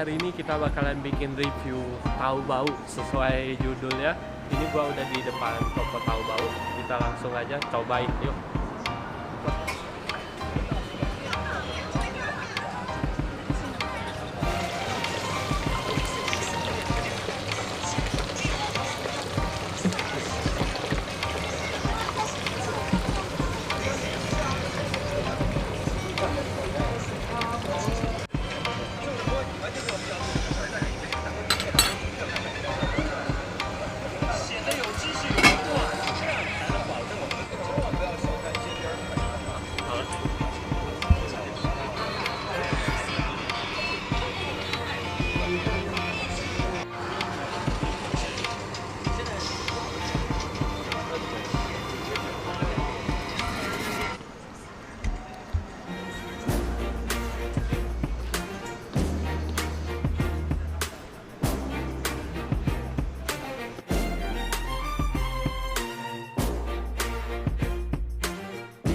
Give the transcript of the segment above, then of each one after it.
hari ini kita bakalan bikin review tahu bau sesuai judulnya. Ini gua udah di depan toko tahu bau. Kita langsung aja cobain, yuk.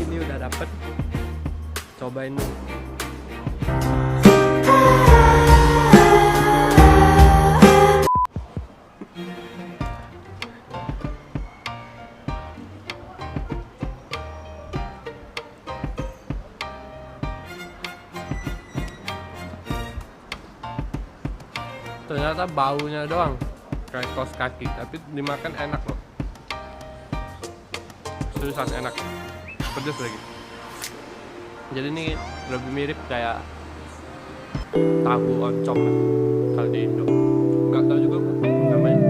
Ini udah dapet, cobain nih. Ternyata baunya doang kayak kaos kaki, tapi dimakan enak loh. Seriusan enak, pedes lagi. Jadi ini lebih mirip kayak tahu oncom lah kalau di Indo. Nggak tahu juga namanya.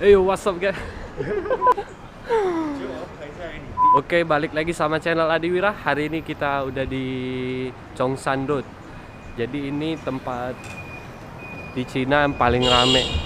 Yo, what's up guys? Oke, balik lagi sama channel Adiwira. Hari ini kita udah di Chongsan Road. Jadi ini tempat di Cina yang paling rame